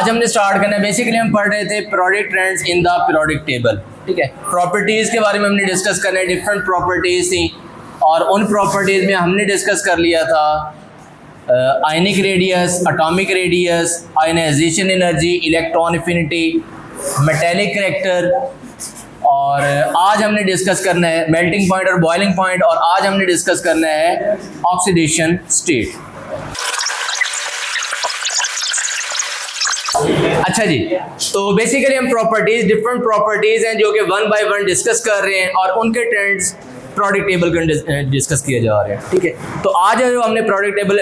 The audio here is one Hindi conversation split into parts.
आज हमने स्टार्ट करना है, बेसिकली हम पढ़ रहे थे periodic trends in the periodic table. ठीक है, प्रॉपर्टीज़ के बारे में हमने डिस्कस करना है, डिफरेंट प्रॉपर्टीज़ थी और उन प्रॉपर्टीज़ में हमने डिस्कस कर लिया था ionic radius, atomic radius, ionization energy, electron affinity, metallic character, और आज हमने डिस्कस करना है मेल्टिंग पॉइंट और बॉइलिंग पॉइंट, और आज हमने डिस्कस करना है ऑक्सीडेशन स्टेट। अच्छा जी, तो बेसिकली हम प्रॉपर्टीज, डिफरेंट प्रॉपर्टीज हैं जो कि वन बाय वन डिस्कस कर रहे हैं और उनके ट्रेंड्स प्रोडक्ट टेबल का डिस्कस किए जा रहे हैं। ठीक है, तो आज जो हमने प्रोडक्ट टेबल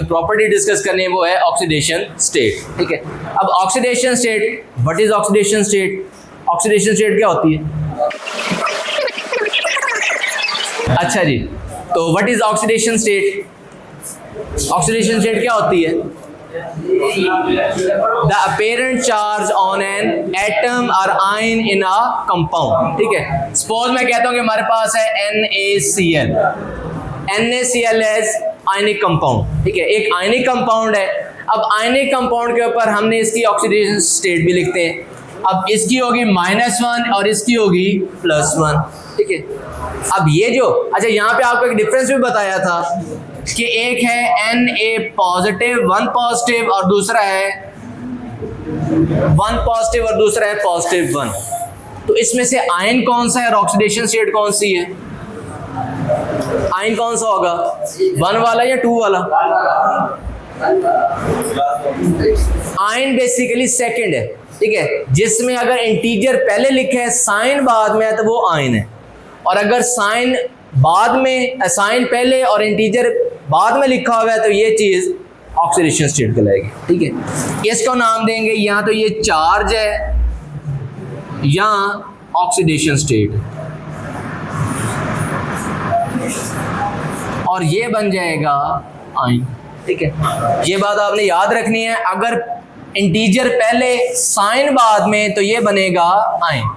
प्रॉपर्टी डिस्कस करनी है वो है ऑक्सीडेशन स्टेट। ठीक है, अब oxidation state, what is oxidation state? Oxidation state क्या होती है? अच्छा जी, तो what is oxidation state? Oxidation state क्या होती है? The apparent charge on an atom or ion in a compound। ठीक है, सपोज मैं कहता हूँ कि हमारे पास है NaCl। NaCl is ionic compound. ठीक है, एक आयनिक कंपाउंड है। अब आयनिक कंपाउंड के ऊपर हमने इसकी ऑक्सीडेशन स्टेट भी लिखते हैं। अब इसकी होगी -1 और इसकी होगी +1। ठीक है, अब ये जो, अच्छा यहाँ पे आपको एक डिफरेंस भी बताया था कि एक है Na पॉजिटिव, 1 पॉजिटिव, और दूसरा है 1 पॉजिटिव और दूसरा है +1। तो इसमें से आयन कौन सा है और ऑक्सीडेशन स्टेट कौन सी है? आयन कौन सा होगा, 1 वाला या 2 वाला? आयन बेसिकली सेकंड है। ठीक है, जिसमें अगर इंटीजर पहले लिखे है, साइन बाद में है, तो वो आयन है। और अगर साइन बाद में, साइन पहले और इंटीजर बाद में लिखा हुआ है, तो ये चीज ऑक्सीडेशन स्टेट कहलाएगी। ठीक है, इसको नाम देंगे या तो ये चार्ज है या ऑक्सीडेशन स्टेट, और ये बन जाएगा आयन। ठीक है, ये बात आपने याद रखनी है। अगर इंटीजर पहले साइन बाद में, तो ये बनेगा आयन,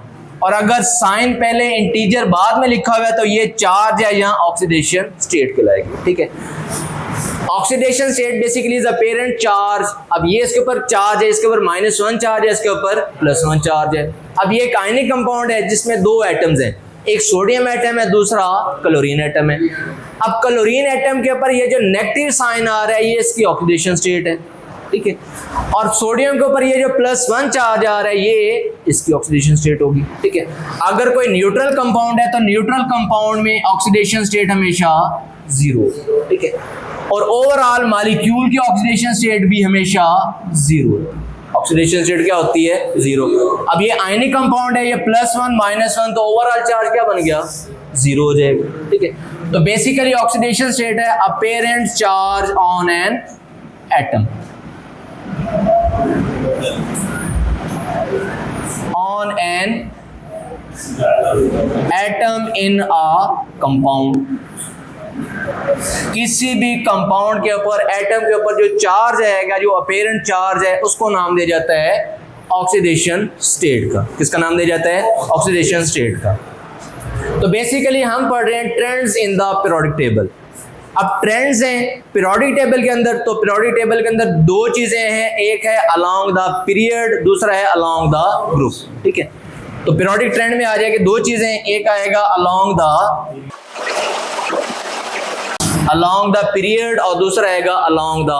और अगर साइन पहले इंटीजर बाद में लिखा हुआ है, तो ये चार्ज है, यहाँ ऑक्सीडेशन स्टेट कहलाएगी। ठीक है, oxidation state basically is apparent charge. अब ये इसके ऊपर चार्ज है, इसके ऊपर -1 चार्ज है, इसके ऊपर +1 चार्ज है। अब ये एक आयनिक कंपाउंड है जिसमें 2 एटम्स हैं, एक सोडियम एटम है, दूसरा क्लोरीन एटम है। अब क्लोरीन एटम के ऊपर ये जो नेगेटिव साइन आ रहा है, ये इसकी ऑक्सीडेशन स्टेट है। ठीक है, और सोडियम के ऊपर ये जो +1 चार्ज आ रहा है, ये इसकी ऑक्सीडेशन स्टेट होगी। ठीक है, अगर कोई न्यूट्रल कंपाउंड है तो न्यूट्रल कंपाउंड में ऑक्सीडेशन स्टेट हमेशा 0। ठीक है, और ओवरऑल मॉलिक्यूल की ऑक्सीडेशन स्टेट भी हमेशा 0। ऑक्सीडेशन स्टेट क्या होती है? 0। अब ये आयनिक कंपाउंड है, ये +1 -1, तो ओवरऑल चार्ज क्या बन गया? 0 हो जाएगा। ठीक है, तो बेसिकली ऑक्सीडेशन स्टेट है apparent charge on an atom, on an atom in a compound। किसी भी कंपाउंड के ऊपर, एटम के ऊपर जो चार्ज आएगा, जो अपीरेंट चार्ज है, उसको नाम दिया जाता है ऑक्सीडेशन स्टेट का। किसका नाम दिया जाता है? ऑक्सीडेशन स्टेट का। तो बेसिकली हम पढ़ रहे हैं trends in the periodic table. अब ट्रेंड्स हैं पीरियोडिक टेबल के अंदर, तो पीरियोडिक टेबल के अंदर 2 चीजें हैं, एक है अलोंग द पीरियड, दूसरा है अलोंग द ग्रुप। ठीक है, तो पीरियोडिक ट्रेंड में आ जाएगी 2 चीजें, एक आएगा अलोंग द पीरियड और दूसरा आएगा अलोंग द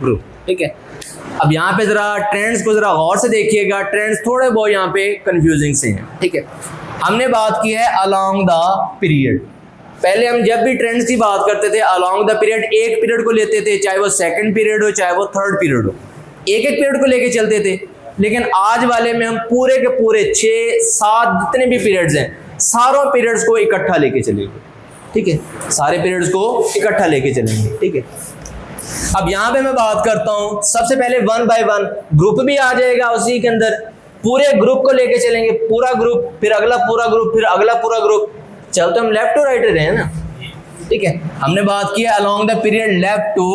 ग्रुप। ठीक है, अब यहाँ पे जरा ट्रेंड्स को जरा गौर से देखिएगा, ट्रेंड्स थोड़े बहुत यहाँ पे कंफ्यूजिंग से हैं। ठीक है, हमने बात की है अलोंग द पीरियड। पहले हम जब भी ट्रेंड्स की बात करते थे, अलोंग द पीरियड एक पीरियड को लेते थे, चाहे वो सेकंड पीरियड हो, चाहे वो थर्ड पीरियड हो, एक पीरियड को लेके चलते थे। लेकिन आज वाले में हम पूरे के पूरे 6-7 जितने भी पीरियड्स हैं, सारों पीरियड्स को इकट्ठा लेके चलेंगे। ठीक है, सारे पीरियड्स को इकट्ठा लेके चलेंगे। ठीक है, अब यहाँ पे मैं बात करता हूँ, सबसे पहले 1 बाय 1 ग्रुप भी आ जाएगा, उसी के अंदर पूरे ग्रुप को लेके चलेंगे, पूरा ग्रुप, फिर अगला पूरा ग्रुप, फिर अगला पूरा ग्रुप। चलते हम लेफ्ट टू राइट रहे हैं ना। ठीक है, हमने बात की है along the period left to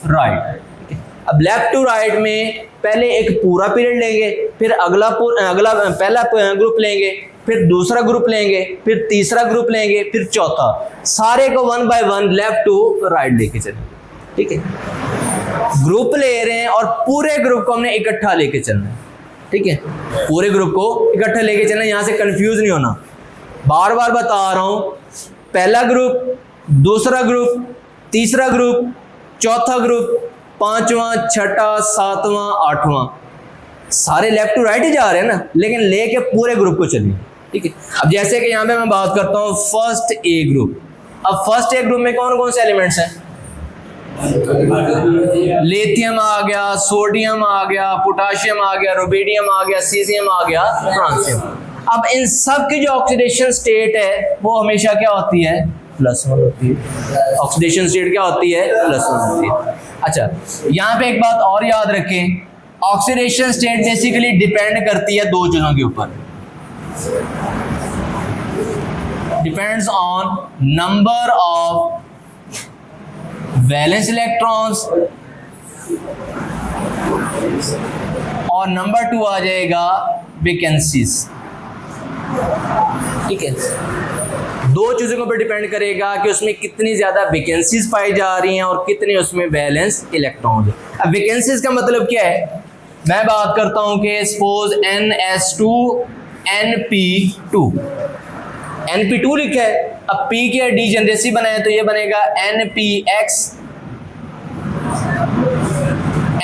right. अब लेफ्ट टू राइट में पहले एक पूरा पीरियड लेंगे, फिर अगला पहला ग्रुप लेंगे, फिर दूसरा ग्रुप लेंगे, फिर तीसरा ग्रुप लेंगे, फिर चौथा, सारे को 1 बाय 1 लेफ्ट टू राइट लेके चलेंगे। ठीक है, ग्रुप ले रहे हैं और पूरे ग्रुप को हमने इकट्ठा लेके चलना है, ठीक है, पूरे ग्रुप को इकट्ठा लेके चलना है, यहां से कंफ्यूज नहीं होना। बार बार बता रहा हूं, पहला ग्रुप, दूसरा ग्रुप, तीसरा ग्रुप, चौथा ग्रुप, पांचवा, छठा, सातवां, आठवां, सारे लेफ्ट टू राइट ही जा रहे हैं ना, लेकिन लेके पूरे ग्रुप को चलिए, ठीक है। अब जैसे कि यहां पे मैं बात करता हूं फर्स्ट ए ग्रुप। अब फर्स्ट ए ग्रुप में कौन कौन से एलिमेंट्स हैं? लिथियम आ गया, सोडियम आ गया, पोटाशियम आ गया, रुबिडियम आ गया, सीजियम आ गया, फ्रांसियम। अब इन सब की जो ऑक्सीडेशन स्टेट है वो हमेशा क्या होती है? +1 होती है। ऑक्सीडेशन स्टेट क्या होती है? +1 होती है। अच्छा, यहां पे एक बात और याद रखें, ऑक्सीडेशन स्टेट बेसिकली डिपेंड करती है दो चीजों के ऊपर, depends on number of valence electrons और नंबर 2 आ जाएगा वैकेंसीज, ठीक है। दो चीजों के ऊपर डिपेंड करेगा कि उसमें कितनी ज्यादा वैकेंसीज पाई जा रही हैं और कितने उसमें वैलेंस इलेक्ट्रॉन्स है। अब वैकेंसीज का मतलब क्या है? मैं बात करता हूं कि सपोज NS2 NP2 NP2 लिखा है, अब P के डीजेनरेसी बनाए तो ये बनेगा NPX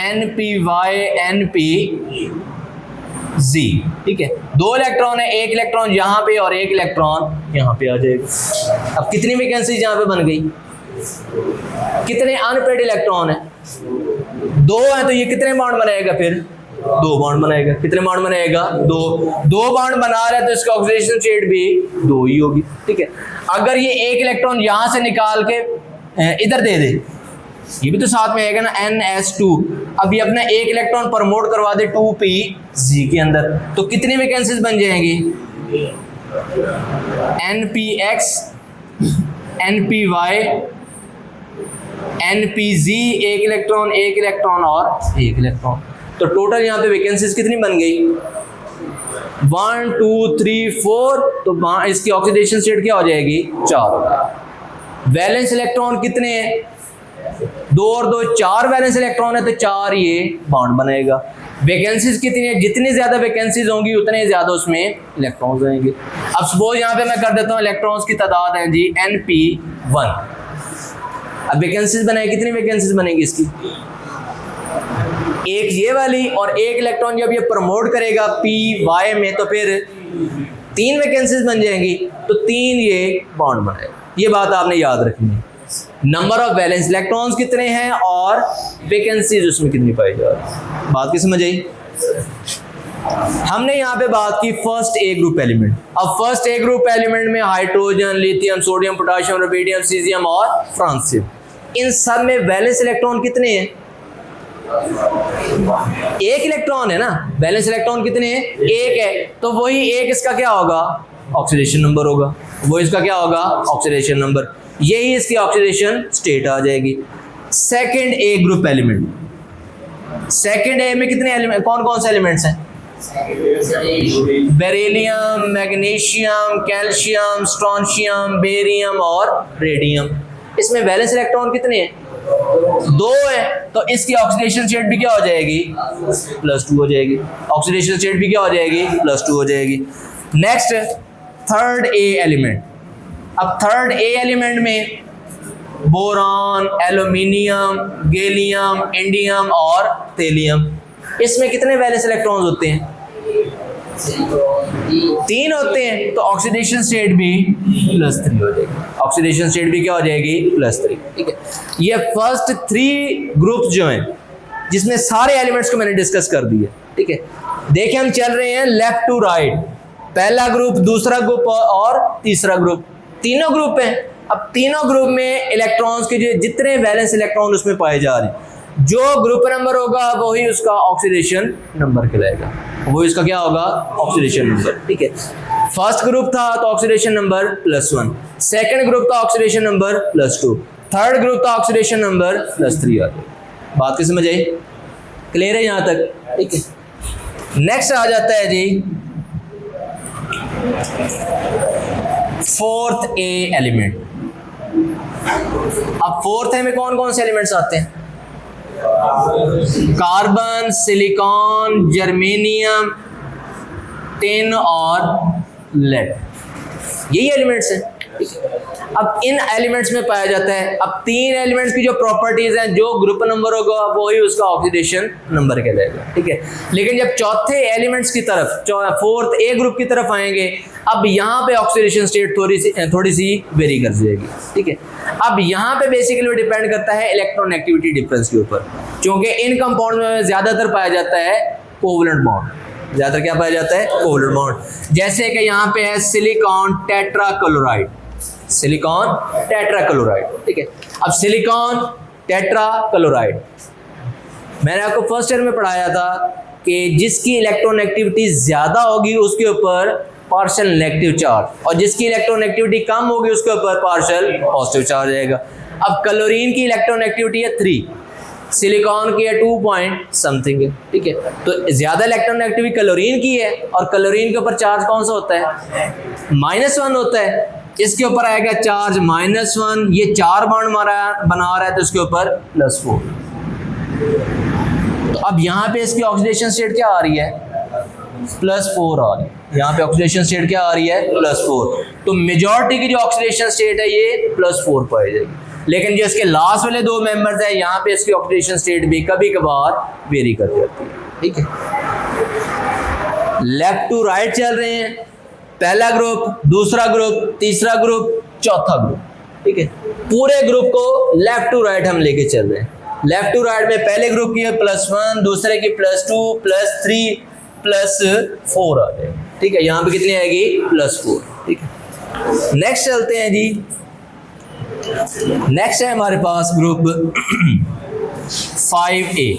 NPY NPZ, ठीक है। दो इलेक्ट्रॉन है, एक इलेक्ट्रॉन यहाँ पे और एक इलेक्ट्रॉन यहाँ पे आ जाएगा। अब कितनी वैकेंसीज यहाँ पे बन गई? कितने अनपेड इलेक्ट्रॉन है? 2 है, तो ये कितने बॉन्ड बनाएगा फिर? 2 बॉन्ड बनाएगा। कितने बॉन्ड बनाएगा? 2 बॉन्ड बना रहा है तो इसका ऑक्सीडेशन स्टेट भी 2 ही होगी, ठीक है। अगर ये एक इलेक्ट्रॉन यहां से निकाल के इधर दे दे, ये भी तो साथ में आएगा ना, NS2, अब ये अपना एक इलेक्ट्रॉन प्रमोट करवा दे 2PZ के अंदर, तो कितनी वैकेंसीज बन जाएंगी? NPX NPY NPZ, एक इलेक्ट्रॉन और एक इलेक्ट्रॉन, तो टोटल यहाँ पे वैकेंसीज कितनी बन गई? 1 2 3 4, तो इसकी ऑक्सीडेशन स्टेट क्या हो जाएगी? 4। वैलेंस इलेक्ट्रॉन कितने हैं? 2 और 2 4 वैलेंस इलेक्ट्रॉन है, तो 4 ये बॉन्ड बनेगा। वैकेंसीज कितनी है? जितनी ज्यादा वैकेंसीज होंगी उतने ज्यादा उसमें इलेक्ट्रॉन्स रहेंगे। अब सपोज यहाँ पे मैं कर देता हूँ इलेक्ट्रॉन्स की तादाद है जी NP1। अब वैकेंसीज बनाए, कितनी वैकेंसीज बनेगी इसकी? एक ये वाली, और एक इलेक्ट्रॉन जब ये प्रमोट करेगा PY में तो फिर 3 वैकेंसीज बन जाएंगी, तो 3 ये बॉन्ड बनाएगा। ये बात आपने याद रखनी है, नंबर ऑफ वैलेंस इलेक्ट्रॉन्स कितने हैं और वैकेंसीज उसमें कितनी पाई जा रही है। बात की समझ आई? हमने यहाँ पे बात की फर्स्ट ए ग्रुप एलिमेंट। अब फर्स्ट ए ग्रुप एलिमेंट में hydrogen, lithium, sodium, potassium, rubidium, caesium और फ्रांसियम, इन सब में वैलेंस इलेक्ट्रॉन कितने हैं? एक इलेक्ट्रॉन है ना, वैलेंस इलेक्ट्रॉन कितने हैं? एक है, तो वही एक इसका क्या होगा? ऑक्सीडेशन नंबर होगा। वो इसका क्या होगा? Oxidation number. यही इसकी ऑक्सीडेशन स्टेट आ जाएगी। सेकंड ए ग्रुप एलिमेंट, सेकंड ए में कितने एलिमेंट, कौन कौन से एलिमेंट्स हैं? Beryllium, magnesium, calcium, strontium, barium और रेडियम। इसमें वैलेंस इलेक्ट्रॉन कितने हैं? 2 है, तो इसकी ऑक्सीडेशन स्टेट भी क्या हो जाएगी? +2 हो जाएगी। ऑक्सीडेशन स्टेट भी क्या हो जाएगी? +2 हो जाएगी। Next third A element. अब थर्ड ए एलिमेंट में बोरॉन, एल्यूमिनियम, गैलियम, इंडियम और थेलियम, इसमें कितने वैलेंस इलेक्ट्रॉन्स होते हैं? 3 होते हैं, तो ऑक्सीडेशन स्टेट भी +3 हो जाएगी। ऑक्सीडेशन स्टेट भी क्या हो जाएगी? +3, ठीक है। ये फर्स्ट 3 ग्रुप्स जो हैं, जिसमें सारे एलिमेंट्स को मैंने डिस्कस कर दिए, ठीक है। देखिए हम चल रहे हैं लेफ्ट टू राइट, पहला ग्रुप, दूसरा ग्रुप और तीसरा ग्रुप, तीनों ग्रुप हैं। अब तीनों ग्रुप में इलेक्ट्रॉन्स के जो जितने वैलेंस इलेक्ट्रॉन उसमें पाए जा रहे हैं, जो ग्रुप नंबर होगा वही उसका ऑक्सीडेशन नंबर कहलाएगा, वो इसका क्या होगा? ऑक्सीडेशन नंबर, ठीक है। फर्स्ट ग्रुप था तो ऑक्सीडेशन नंबर +1, सेकंड ग्रुप था ऑक्सीडेशन नंबर +2, थर्ड ग्रुप था ऑक्सीडेशन नंबर +3 आ गया। बात की समझ आई? क्लियर है यहाँ तक? ठीक है। नेक्स्ट आ जाता है जी फोर्थ ए एलिमेंट। अब फोर्थ ए में कौन कौन से एलिमेंट्स आते हैं? कार्बन, सिलिकॉन, जर्मेनियम, टिन और लेड, यही एलिमेंट्स हैं। अब इन एलिमेंट्स में पाया जाता है, अब तीन एलिमेंट्स की जो प्रॉपर्टीज हैं, जो ग्रुप नंबर होगा वही उसका ऑक्सीडेशन नंबर कहलाएगा, ठीक है। लेकिन जब चौथे एलिमेंट्स की तरफ, फोर्थ ए ग्रुप की तरफ आएंगे, अब यहाँ पे ऑक्सीडेशन स्टेट थोड़ी सी वेरी कर जाएगी, ठीक है। अब यहाँ पे बेसिकली डिपेंड करता है इलेक्ट्रॉन एक्टिविटी डिफरेंस के ऊपर, क्योंकि इन कंपाउंड में ज्यादातर पाया जाता है कोवलेंट बॉन्ड, ज्यादातर क्या पाया जाता है, कोवलेंट बॉन्ड। जैसे कि यहाँ पे है सिलिकॉन टेट्राक्लोराइड, सिलिकॉन टेट्राक्लोराइड, ठीक है। अब सिलिकॉन टेट्राक्लोराइड मैंने आपको फर्स्ट ईयर में पढ़ाया था कि जिसकी इलेक्ट्रॉन एक्टिविटी ज्यादा होगी उसके ऊपर पार्शियल नेगेटिव चार्ज, और जिसकी इलेक्ट्रॉन एक्टिविटी कम होगी उसके ऊपर पार्शियल पॉजिटिव चार्ज आएगा। अब क्लोरीन की इलेक्ट्रॉन एक्टिविटी है 3, सिलिकॉन की है 2 पॉइंट समथिंग है, ठीक है। तो ज्यादा इलेक्ट्रॉन एक्टिविटी क्लोरीन की है, और क्लोरीन के ऊपर चार्ज कौन सा होता है, -1 होता है। इसके ऊपर आएगा चार्ज -1, ये 4 बॉन्ड बना रहा है तो इसके ऊपर +4। तो अब यहाँ पे इसकी ऑक्सीडेशन स्टेट क्या आ रही है, +4 आ रही है। यहाँ पे ऑक्सीडेशन स्टेट क्या आ रही है, +4। तो मेजॉरिटी की जो ऑक्सीडेशन स्टेट है ये +4 पाई जाएगी। लेकिन जो इसके लास्ट वाले 2 मेंबर्स हैं, यहाँ पे इसकी ऑक्सीडेशन स्टेट भी कभी कभार वेरी कर जाती है, ठीक है। लेफ्ट टू राइट चल रहे हैं, पहला ग्रुप, दूसरा ग्रुप, तीसरा ग्रुप, चौथा ग्रुप, ठीक है। पूरे ग्रुप को लेफ्ट टू राइट हम लेके चल रहे हैं। लेफ्ट टू राइट में पहले ग्रुप की है +1, दूसरे की +2, +3, +4 आ जाएगी, ठीक है। यहाँ पे कितनी आएगी, +4, ठीक है। नेक्स्ट चलते हैं जी, नेक्स्ट है हमारे पास ग्रुप 5A।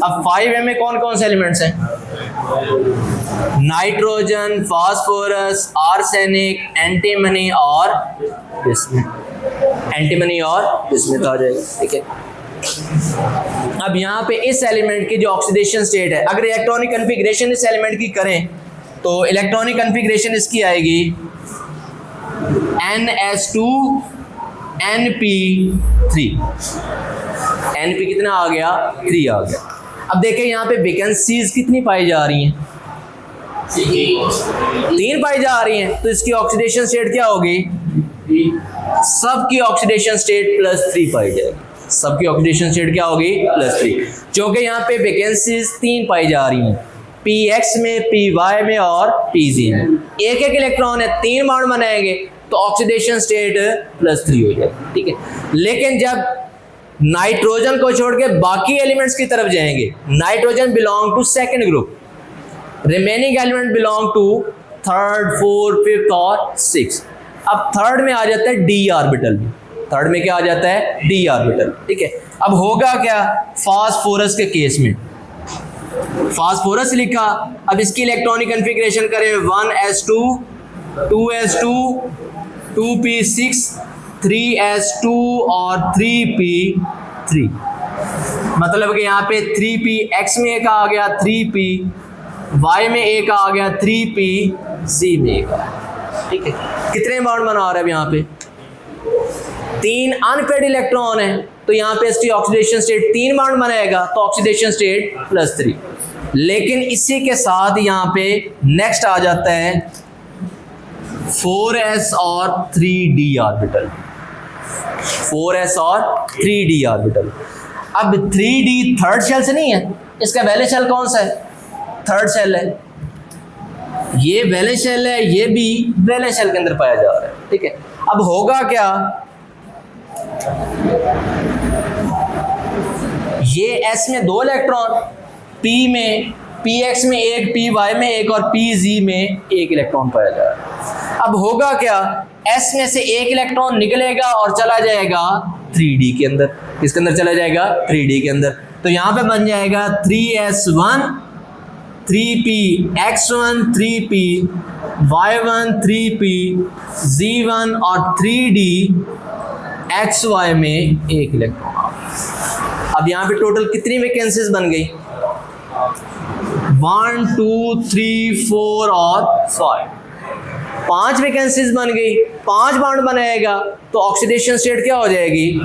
अब 5A में कौन कौन से एलिमेंट्स हैं, नाइट्रोजन, फास्फोरस, आर्सेनिक, एंटीमनी और बिस्मुथ, एंटीमनी और बिस्मुथ आ जाएगा, ठीक है। अब यहाँ पे इस एलिमेंट की जो ऑक्सीडेशन स्टेट है, अगर इलेक्ट्रॉनिक कन्फिग्रेशन इस एलिमेंट की करें तो इलेक्ट्रॉनिक कन्फिग्रेशन इसकी आएगी NS2 NP3, NP कितना आ गया, 3 आ गया। अब देखें यहाँ पे वैकेंसीज कितनी पाई जा रही हैं, 3 पाई जा रही हैं, तो इसकी ऑक्सीडेशन स्टेट क्या होगी, सबकी ऑक्सीडेशन स्टेट +3 पाई जाएगी, सबकी ऑक्सीडेशन स्टेट क्या होगी, +3, क्योंकि यहाँ पे वैकेंसीज 3 पाई जा रही हैं, px में, py में और pz में। एक एक इलेक्ट्रॉन है, 3 बॉन्ड बनाएंगे तो ऑक्सीडेशन स्टेट +3 हो जाएगी, ठीक है। लेकिन जब नाइट्रोजन को छोड़ के बाकी एलिमेंट्स की तरफ जाएंगे, nitrogen belong to second group, remaining element belong to third, fourth, fifth और सिक्स। अब थर्ड में आ जाता है डी ऑर्बिटल, थर्ड में क्या आ जाता है, डी ऑर्बिटल, ठीक है। अब होगा क्या, फास्फोरस के केस में फास्फोरस लिखा, अब इसकी इलेक्ट्रॉनिक कन्फिग्रेशन करें 1s2 2s2 2p6 3s2 और 3p3, मतलब कि यहाँ पे 3p x में एक आ गया, 3p y में एक आ गया, 3p z में एक आ गया, ठीक है। कितने बॉन्ड बना रहे हैं यहाँ पे, 3 अनपेड इलेक्ट्रॉन है, तो यहाँ पे इसकी ऑक्सीडेशन स्टेट 3 बॉन्ड बनाएगा तो ऑक्सीडेशन स्टेट +3। लेकिन इसी के साथ यहाँ पे नेक्स्ट आ जाता है 4s और 3d ऑर्बिटल, 4s और 3d ऑर्बिटल। अब 3d थर्ड शेल से नहीं है, इसका वैलेंस शेल कौन सा है, थर्ड शेल है, ये वैलेंस शेल है, ये भी वैलेंस शेल के अंदर पाया जा रहा है, ठीक है। अब होगा क्या, ये s में 2 इलेक्ट्रॉन, p में, px में 1, py में 1 और pz में 1 इलेक्ट्रॉन पाया जा रहा है। अब होगा क्या, s में से 1 इलेक्ट्रॉन निकलेगा और चला जाएगा 3d के अंदर, किसके अंदर चला जाएगा, 3d के अंदर। तो यहाँ पे बन जाएगा 3s1 3px1 3py1 3pz1 और 3d xy में 1 इलेक्ट्रॉन। अब यहाँ पे टोटल कितनी वैकेंसीज बन गई, 1 2 3 4 और 5 वैकेंसीज बन गई, 5 बॉन्ड बनाएगा तो ऑक्सीडेशन स्टेट क्या हो जाएगी,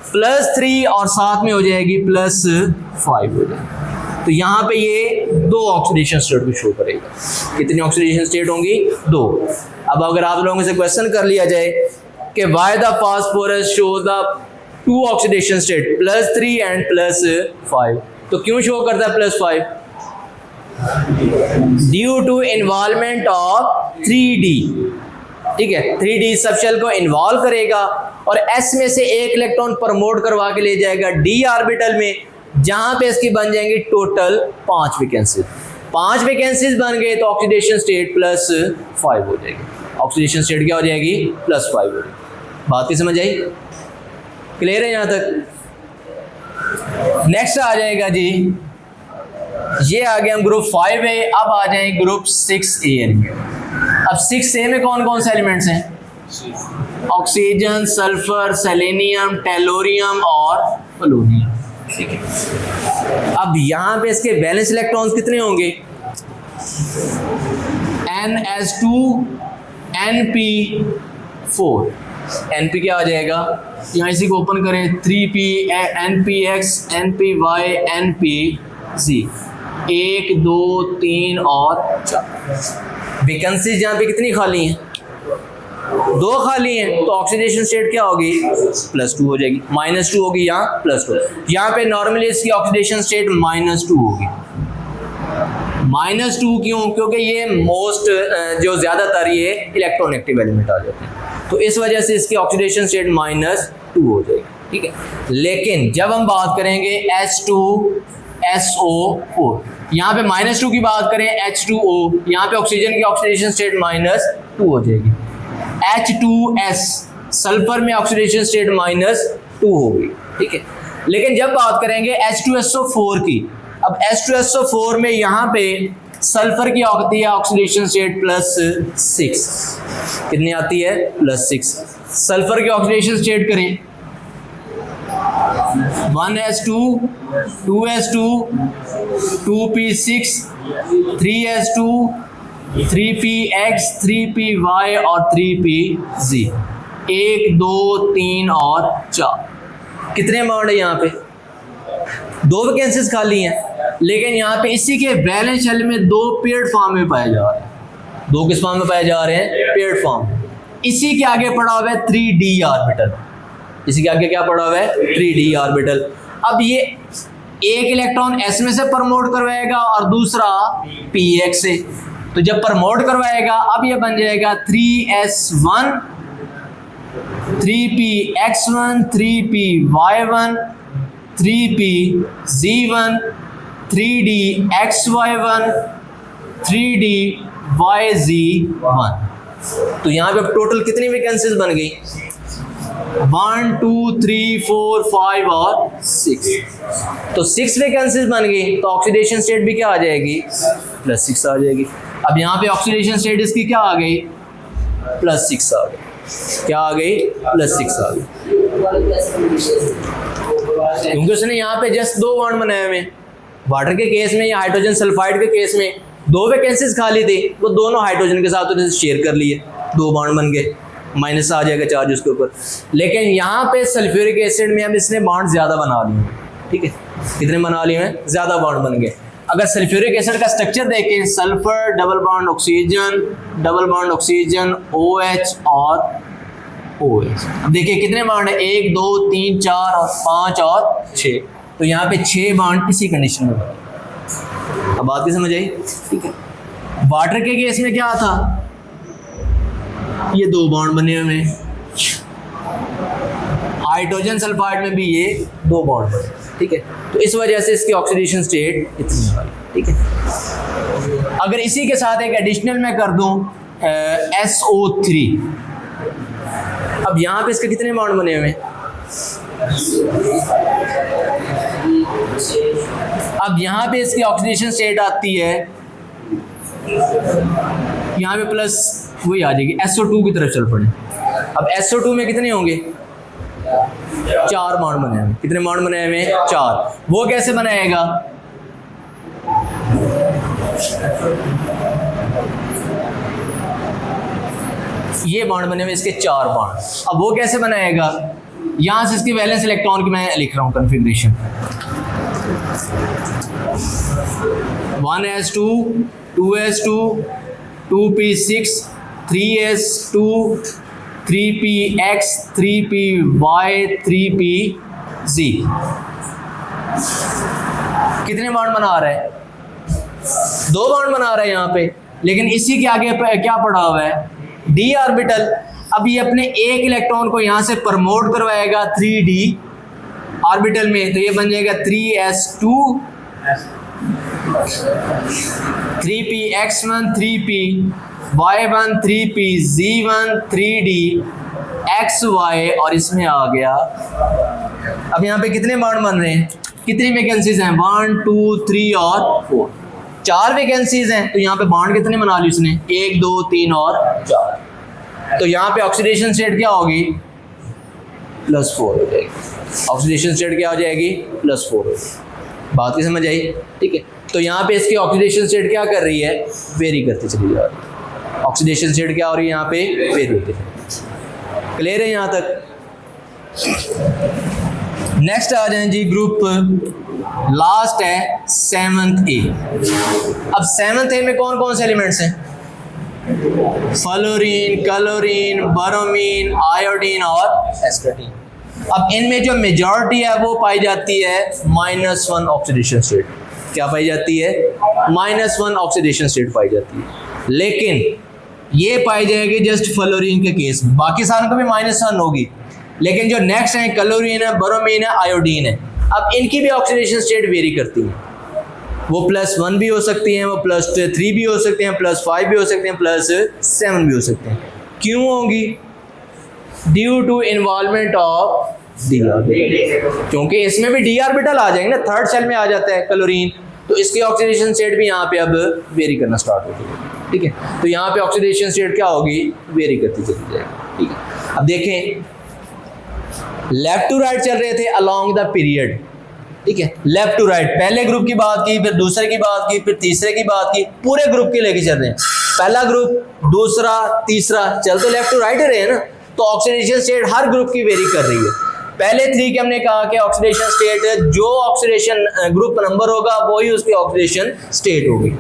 +3 और साथ में हो जाएगी +5 हो जाएगी। तो यहाँ पे ये 2 ऑक्सीडेशन स्टेट को शो करेगा। कितनी ऑक्सीडेशन स्टेट होंगी? 2। अब अगर आप लोगों से क्वेश्चन कर लिया जाए कि why the phosphorus show the 2 oxidation state +3 and +5, तो क्यों शो करता है +5? Due to involvement of 3D। ठीक है, 3D सब शेल को इन्वॉल्व करेगा और S में से एक इलेक्ट्रॉन प्रमोट करवा के ले जाएगा D ऑर्बिटल में, जहां पे इसकी बन जाएंगी टोटल 5 वैकेंसीज। 5 वैकेंसीज बन गए तो ऑक्सीडेशन स्टेट +5 हो जाएगी। ऑक्सीडेशन स्टेट क्या हो जाएगी? +5 हो जाएगी। बात की समझ आई? क्लियर है यहाँ तक? नेक्स्ट आ जाएगा जी, ये आ गया हम ग्रुप 5A। अब आ जाए ग्रुप 6A में। अब 6A में कौन कौन से एलिमेंट्स हैं? ऑक्सीजन, सल्फर, सेलेनियम, टेलोरियम और पोलोनियम। ठीक है, अब यहाँ पे इसके वैलेंस इलेक्ट्रॉन्स कितने होंगे? NH2 NP4। NP क्या आ जाएगा? यहाँ इसी को ओपन करें, 3P NPX NPY NPZ, 1 2 3 और 4 वैकेंसीज यहाँ पे कितनी खाली हैं? 2 खाली हैं। तो ऑक्सीडेशन स्टेट क्या होगी? +2 हो जाएगी। -2 होगी यहाँ, +2। यहाँ पे नॉर्मली इसकी ऑक्सीडेशन स्टेट -2 होगी। -2 क्यों? क्योंकि ये मोस्ट जो ज़्यादातर ये इलेक्ट्रोनेगेटिव एलिमेंट आ जाते हैं, तो इस वजह से इसकी ऑक्सीडेशन स्टेट -2 हो जाएगी। ठीक है, लेकिन जब हम बात करेंगे H2SO4, यहाँ पे -2 की बात करें, H2O, यहाँ पे ऑक्सीजन की ऑक्सीडेशन स्टेट -2 हो जाएगी। H2S सल्फर में ऑक्सीडेशन स्टेट -2 होगी। ठीक है, लेकिन जब बात करेंगे H2SO4 की, अब H2SO4 में यहाँ पे सल्फर की आती है ऑक्सीडेशन स्टेट +6। कितनी आती है? +6। सल्फर की ऑक्सीडेशन स्टेट करें, 1s2 2s2 2p6 3s2 3px 3py और 3pz, 1 2 3 और 4। कितने अमाउंट है यहाँ पे? 2 वैकेंसीज खाली हैं, लेकिन यहाँ पे इसी के वैलेंस शेल में 2 पेयर्ड फॉर्म में पाए जा रहे हैं। 2 किस फॉर्म में पाए जा रहे हैं? Paired form. इसी के आगे पड़ा हुआ है 3D ऑर्बिटल। इसी के आगे क्या पड़ा हुआ है? 3D orbital. अब ये एक इलेक्ट्रॉन S में से प्रमोट करवाएगा और दूसरा PX से। तो जब प्रमोट करवाएगा, अब ये बन जाएगा 3s1 3px1 3py1 3pz1 3dxy1 3dyz1। तो यहाँ पे टोटल कितनी वैकेंसीज बन गई? 1 2 3 4 5 और 6। तो 6 वैकेंसीज बन गई, तो ऑक्सीडेशन स्टेट भी क्या आ जाएगी? +6 आ जाएगी। अब यहाँ पे ऑक्सीडेशन स्टेट इसकी क्या आ गई? +6 आ गई। क्या आ गई? +6 आ गई, क्योंकि उसने यहाँ पे जस्ट 2 बॉन्ड बनाए हुए। वाटर के केस में या हाइड्रोजन सल्फाइड के केस में 2 वैकेंसीज खाली थी, वो दोनों हाइड्रोजन के साथ उन्हें शेयर कर लिए, 2 बॉन्ड बन गए, माइनस आ जाएगा चार्ज उसके ऊपर। लेकिन यहाँ पे सल्फ्यूरिक एसिड में अब इसने बॉन्ड ज़्यादा बना लिए। ठीक है, कितने बना लिए हैं? ज़्यादा बॉन्ड बन गए। अगर सल्फ्यूरिक एसिड का स्ट्रक्चर देखें, sulphur double bond oxygen OH और OH। अब देखिए कितने बॉन्ड है? 1 2 3 4 और 5 और 6। तो यहाँ पे 6 बॉन्ड इसी कंडीशन में बने। अब बात की समझ आई? ठीक है, वाटर के केस में क्या था? ये 2 बॉन्ड बने हुए हैं। हाइड्रोजन सल्फाइड में भी ये 2 बॉन्ड बने। ठीक है, तो इस वजह से इसकी ऑक्सीडेशन स्टेट इतनी है। ठीक है, अगर इसी के साथ एक एडिशनल मैं कर दूं SO3, अब यहाँ पे इसके कितने बॉन्ड बने हुए हैं? अब यहाँ पे इसकी ऑक्सीडेशन स्टेट आती है, यहाँ पे प्लस वही आ जाएगी, SO2 की तरफ चल पड़े। अब SO2 में कितने होंगे? 4 बॉन्ड बने हुए। कितने बॉन्ड बने हुए? 4। वो कैसे बनाएगा? ये बॉन्ड बने हुए इसके 4 बॉन्ड। अब वो कैसे बनाएगा? यहां से इसकी वैलेंस इलेक्ट्रॉन की मैं लिख रहा हूं configuration 1s2 2s2 2p6 3s2 3px 3py 3pz कितने बॉन्ड बना रहा है? 2 बॉन्ड बना रहा है यहाँ पे, लेकिन इसी के आगे क्या पड़ा हुआ है? d orbital. अब ये अपने एक इलेक्ट्रॉन को यहाँ से प्रमोट करवाएगा 3d ऑर्बिटल में, तो ये बन जाएगा 3s2 3px1 3py1 3pz1 3d xy, और इसमें आ गया। अब यहाँ पे कितने बॉन्ड बन रहे हैं? कितनी वैकेंसीज हैं? 1 2 3 और 4, 4 वैकेंसीज हैं। तो यहाँ पे बॉन्ड कितने बना ली उसने? 1 2 3 और 4। तो यहाँ पे ऑक्सीडेशन स्टेट क्या होगी? +4 हो जाएगी। ऑक्सीडेशन स्टेट क्या हो जाएगी? +4। बात की समझ आई? ठीक है। तो यहाँ पे इसकी ऑक्सीडेशन स्टेट क्या कर रही है? वेरी करती चली जा रही है। ऑक्सीडेशन स्टेट क्या हो रही है यहाँ पे? वेरी होती है। क्लियर है यहाँ तक? नेक्स्ट आ जाए जी ग्रुप, लास्ट है 7th ए। अब 7th ए में कौन कौन से एलिमेंट्स हैं? फ्लोरीन, क्लोरीन, ब्रोमीन, आयोडीन और एस्केटीन। अब इनमें जो मेजॉरिटी है वो पाई जाती है -1 ऑक्सीडेशन स्टेट। क्या पाई जाती है? -1 ऑक्सीडेशन स्टेट पाई जाती है। लेकिन ये पाई जाएगी जस्ट फ्लोरीन के केस में, बाकी सारों को भी -1 होगी। लेकिन जो नेक्स्ट है क्लोरीन है, ब्रोमीन है, आयोडीन है, अब इनकी भी ऑक्सीडेशन स्टेट वेरी करती है। वो +1 भी हो सकती हैं, वो +3 भी हो सकते हैं, +5 भी हो सकते हैं, +7 भी हो सकते हैं। क्यों होंगी? Due to involvement of d orbital, क्योंकि इसमें भी डी ऑर्बिटल आ जाएंगे ना, 3rd सेल में आ जाता है क्लोरीन, तो इसकी ऑक्सीडेशन स्टेट भी यहाँ पे अब वेरी करना स्टार्ट हो जाएगी। ठीक है। तो यहाँ पे ऑक्सीडेशन स्टेट क्या होगी? वेरी करती चली जाएगी। ठीक है। अब देखें, लेफ्ट टू राइट चल रहे थे अलोंग द पीरियड। ठीक है, लेफ्ट टू राइट, पहले ग्रुप की बात की, फिर दूसरे की बात की, फिर तीसरे की बात की, पूरे ग्रुप के लेके चल रहे हैं। पहला ग्रुप, दूसरा, तीसरा, चल तो लेफ्ट टू राइट रहे हैं ना, तो ऑक्सीडेशन स्टेट हर ग्रुप की वेरी कर रही है। पहले 3 के हमने कहा कि ऑक्सीडेशन स्टेट, जो ऑक्सीडेशन ग्रुप नंबर होगा वही उसकी ऑक्सीडेशन स्टेट होगी।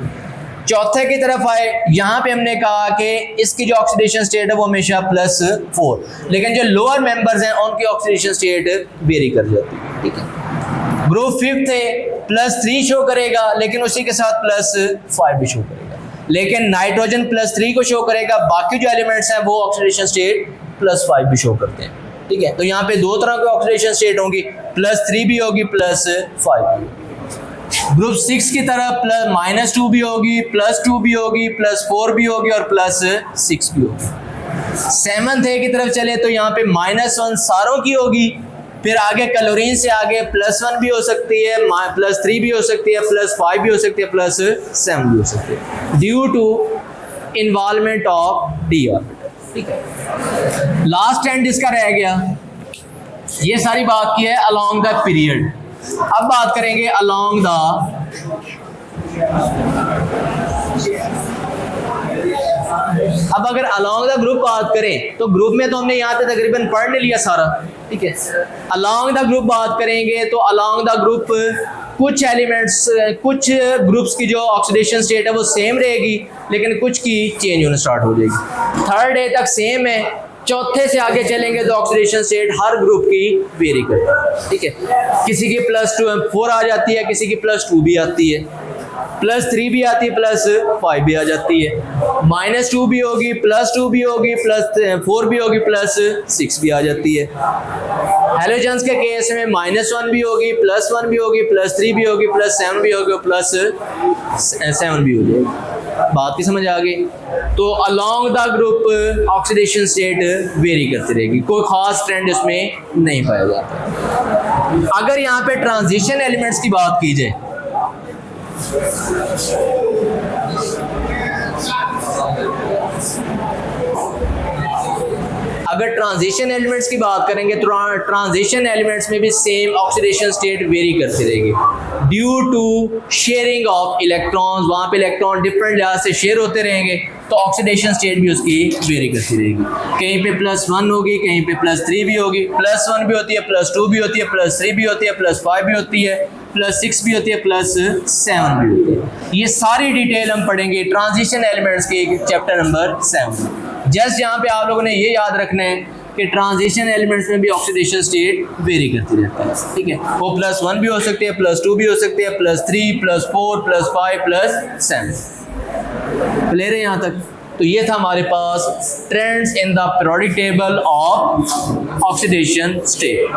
चौथे की तरफ आए, यहाँ पे हमने कहा कि इसकी जो ऑक्सीडेशन स्टेट है वो हमेशा +4, लेकिन जो लोअर मेंबर्स हैं उनकी ऑक्सीडेशन स्टेट वेरी कर जाती है। ठीक है। ग्रुप 5th है, +3 शो करेगा, लेकिन उसी के साथ +5 भी शो करेगा, लेकिन नाइट्रोजन +3 को शो करेगा, बाकी जो एलिमेंट्स हैं वो ऑक्सीडेशन स्टेट +5 भी शो करते हैं। ठीक है। तो यहाँ पे 2 तरह की ऑक्सीडेशन स्टेट होंगी, +3 भी होगी, +5 भी होगी। ग्रुप 6 की तरफ -2 भी होगी, +2 भी होगी, +4 भी होगी और +6 भी होगी। 7th ए की तरफ चले तो यहाँ पे -1 सारों की होगी, फिर आगे क्लोरीन से आगे +1 भी हो सकती है, +3 भी हो सकती है, +5 भी हो सकती है, +7 भी हो सकती है, due to involvement of d orbital. ठीक है। लास्ट एंड इसका रह गया, ये सारी बात की है अलोंग द पीरियड। अब बात करेंगे अलोंग द अब अगर अलोंग द ग्रुप बात करें तो ग्रुप में तो हमने यहाँ तक तकरीबन पढ़ लिया सारा। ठीक है। अलोंग द ग्रुप बात करेंगे तो अलोंग द ग्रुप कुछ एलिमेंट्स, कुछ ग्रुप्स की जो ऑक्सीडेशन स्टेट है वो सेम रहेगी, लेकिन कुछ की चेंज होना स्टार्ट हो जाएगी। 3rd ए तक सेम है, चौथे से आगे चलेंगे तो ऑक्सीडेशन स्टेट हर ग्रुप की वेरी करती है। ठीक है। किसी की +4 आ जाती है, किसी की +2 भी आती है, +3 भी आती है, +5 भी आ जाती है, -2 भी होगी, +2 भी होगी, +4 भी होगी, +6 भी आ जाती है। हैलोजेंस के केस में -1 भी होगी, +1 भी होगी, +3 भी होगी, +7 भी होगी, +7 भी हो जाएगी। बात की समझ आ गई? तो along the group oxidation state vary करती रहेगी, कोई खास ट्रेंड इसमें नहीं पाया जाता। अगर यहाँ पे ट्रांजिशन एलिमेंट्स की बात की जाए, अगर ट्रांजिशन एलिमेंट्स की बात करेंगे तो ट्रांजिशन एलिमेंट्स में भी सेम ऑक्सीडेशन स्टेट वेरी करती रहेगी due to sharing of electrons. वहाँ पे इलेक्ट्रॉन डिफरेंट लिहाज से शेयर होते रहेंगे तो ऑक्सीडेशन स्टेट भी उसकी वेरी करती रहेगी। कहीं पे +1 होगी, कहीं पे +3 भी होगी, +1 भी होती है, +2 भी होती है, +3 भी होती है, +5 भी होती है, +6 भी होती है, +7 भी होती है। ये सारी डिटेल हम पढ़ेंगे ट्रांजिशन एलिमेंट्स के चैप्टर नंबर 7। जस्ट यहाँ पे आप लोगों ने ये याद रखना है कि ट्रांजिशन एलिमेंट्स में भी ऑक्सीडेशन स्टेट वेरी करती रहता है, ठीक है। वो +1 भी हो सकती है, +2 भी हो सकती है, +3, +4, +5, +7। क्लियर है यहाँ तक? तो ये था हमारे पास trends in the periodic table of oxidation state.